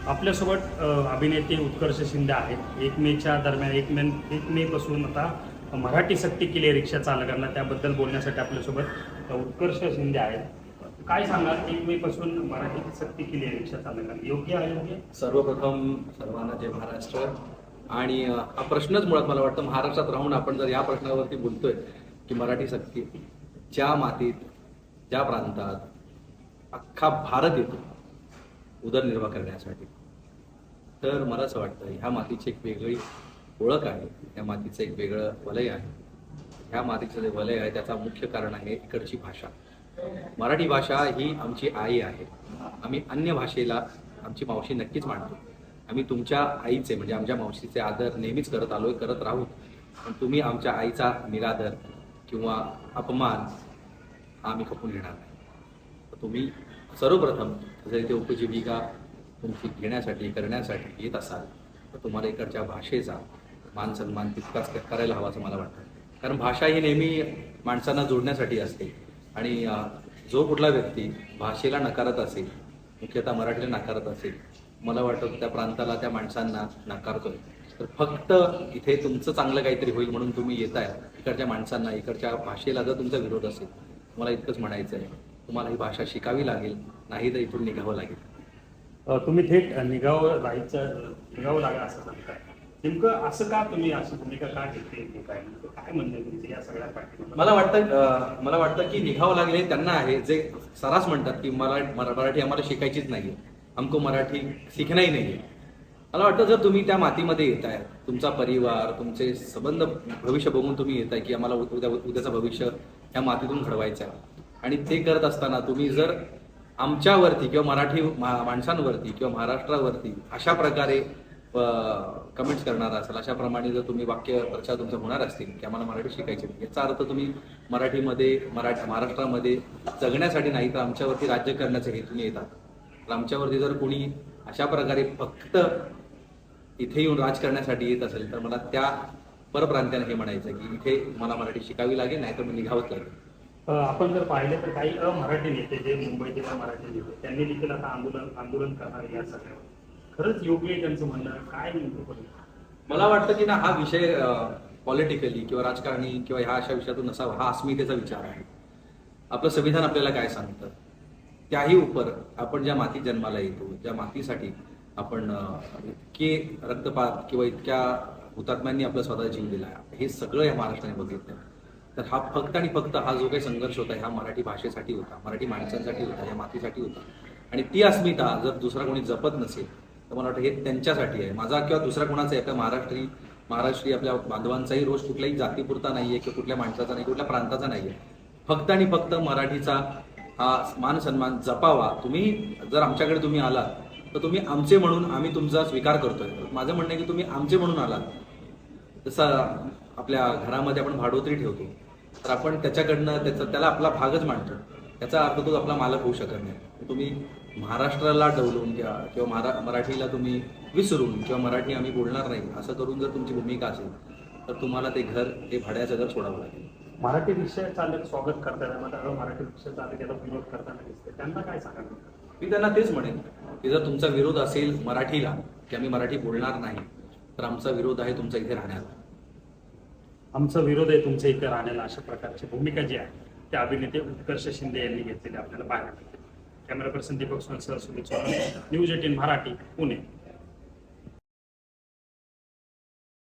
आपल्यासोबत अभिनेते उत्कर्ष शिंदे आहेत. 1 मेच्या दरम्यान 1 मे पासून आता मराठी सक्ती केली आहे रिक्षा चालकांना, त्याबद्दल बोलण्यासाठी आपल्यासोबत उत्कर्ष शिंदे आहेत. काय सांगाल, 1 मे पासून मराठीची सक्ती केली आहे रिक्षा चालकांना, योग्य आहे? योग्य. सर्वप्रथम सर्वांना जय महाराष्ट्र. आणि हा प्रश्नच मुळात मला वाटतं महाराष्ट्रात राहून आपण जर या प्रश्नावरती बोलतोय की मराठी सक्ती ज्या मातीत ज्या प्रांतात अख्खा भारत येतो उदरनिर्वाह करण्यासाठी, तर मला असं वाटतं ह्या मातीची एक वेगळी ओळख आहे, ह्या मातीचं एक वेगळं वलय आहे. ह्या मातीचं जे वलय आहे त्याचा मुख्य कारण आहे इकडची भाषा. मराठी भाषा ही आमची आई आहे. आम्ही अन्य भाषेला आमची मावशी नक्कीच मानतो. आम्ही तुमच्या आईचे म्हणजे आमच्या मावशीचे आदर नेहमीच करत आलोय, करत राहू. पण तुम्ही आमच्या आईचा निरादर किंवा अपमान आम्ही खपून घेणार नाही. तर तुम्ही सर्वप्रथम जर इथे उपजीविका तुमची घेण्यासाठी करण्यासाठी येत असाल तर तुम्हाला इकडच्या भाषेचा मान सन्मान तितकाच करायला हवा असं मला वाटतं. कारण भाषा ही नेहमी माणसांना जोडण्यासाठी असते. आणि जो कुठला व्यक्ती भाषेला नकारत असेल, मुख्यतः मराठीला नाकारत असेल, मला वाटतं त्या प्रांताला त्या माणसांना नाकारतोय. तर फक्त इथे तुमचं चांगलं काहीतरी होईल म्हणून तुम्ही येताय, इकडच्या माणसांना इकडच्या भाषेला जर तुमचा विरोध असेल, मला इतकंच म्हणायचं आहे, तुम्हाला ही भाषा शिकावी लागेल, नाही तर इथून निघावं लागेल. तुम्ही थेट निघावं लागेल असं सांगताय. नेमकं असं का, तुम्ही अशी भूमिका का घेतली, काय म्हणणं तुमचं या सगळ्या पाठीमागे? मला वाटतं की निघावं लागले त्यांना आहे जे सरास म्हणतात की मराठी आम्हाला शिकायचीच नाहीये, हमको मराठी सीखना ही नाहीये. मला वाटतं जर तुम्ही त्या मातीमध्ये येताय, तुमचा परिवार तुमचे संबंध भविष्य बघून तुम्ही येताय की आम्हाला उद्याचं भविष्य या मातीतून घडवायचं आहे, आणि ते करत असताना तुम्ही जर आमच्यावरती किंवा मराठी माणसांवरती किंवा महाराष्ट्रावरती अशा प्रकारे कमेंट्स करणार असाल, अशाप्रमाणे जर तुम्ही वाक्य प्रचार तुमचं होणार असतील की आम्हाला मराठी शिकायची नाही, याचा अर्थ तुम्ही मराठीमध्ये महाराष्ट्रामध्ये जगण्यासाठी नाही तर आमच्यावरती राज्य करण्याच्या हेतून येतात. तर आमच्यावरती जर कोणी अशा प्रकारे फक्त इथे येऊन राज करण्यासाठी येत असेल तर मला त्या परप्रांत्याने हे म्हणायचं की इथे मला मराठी शिकावी लागेल, नाही तर मी निघावंच लागेल. आपण जर पाहिलं तर काही मराठी नेते जे मुंबईतील मराठी नेते त्यांनी देखील आता आंदोलन करणार या सगळ्यावर. खरंच योग्य आहे त्यांचं म्हणणं? काय नेमकं? मला वाटतं की ना हा विषय पॉलिटिकली किंवा राजकारणी किंवा ह्या अशा विषयातून नसावा, हा अस्मितेचा विचार आहे. आपलं संविधान आपल्याला काय सांगतं त्याही उपर आपण ज्या मातीत जन्माला येतो, ज्या मातीसाठी आपण इतके रक्तपात किंवा इतक्या हुतात्म्यांनी आपला स्वतः जीव दिला, हे सगळं या महाराष्ट्राने बघितलं. तर हा फक्त आणि फक्त हा जो काही संघर्ष होता ह्या मराठी भाषेसाठी होता, मराठी माणसांसाठी होता, या मातीसाठी होता. आणि ती अस्मिता जर दुसरा कोणी जपत नसेल तर मला वाटतं हे त्यांच्यासाठी आहे. माझा किंवा दुसऱ्या कोणाचा आहे, आपल्या महाराष्ट्री आपल्या बांधवांचाही रोष कुठल्याही जातीपुरता नाहीये किंवा कुठल्या माणसाचा नाही, कुठल्या प्रांताचा नाहीये. फक्त आणि फक्त मराठीचा हा मान सन्मान जपावा. तुम्ही जर आमच्याकडे तुम्ही आलात तर तुम्ही आमचे म्हणून आम्ही तुमचा स्वीकार करतोय. माझं म्हणणं आहे की तुम्ही आमचे म्हणून आलात. जसं आपल्या घरामध्ये आपण भाडोत्री ठेवतो तर आपण त्याच्याकडनं त्याला आपला भागच मानतो, त्याचा अर्थ तो आपला मालक होऊ शकत नाही. तुम्ही महाराष्ट्राला डवलून घ्या किंवा मराठीला तुम्ही विसरून किंवा मराठी आम्ही बोलणार नाही असं करून जर तुमची भूमिका असेल तर तुम्हाला ते भाड्याचं घर सोडावं लागेल. मराठी रिक्षा चालक स्वागत करताना मात्र मराठी रिक्षा चालक याला विरोध करताना दिसते, त्यांना काय सांगाल? मी त्यांना तेच म्हणेन की जर तुमचा विरोध असेल मराठीला की आम्ही मराठी बोलणार नाही, तर आमचा विरोध आहे तुमचा इथे राहण्याला. आमचा विरोध आहे तुमच्या इथे राहण्याला, अशा प्रकारची भूमिका जी आहे त्या अभिनेते उत्कर्ष शिंदे यांनी घेतलेली आपल्याला पाहायला मिळते. कॅमेरा पर्सन दीपक सोनसह सुमित चौहान, न्यूज 18 मराठी, पुणे.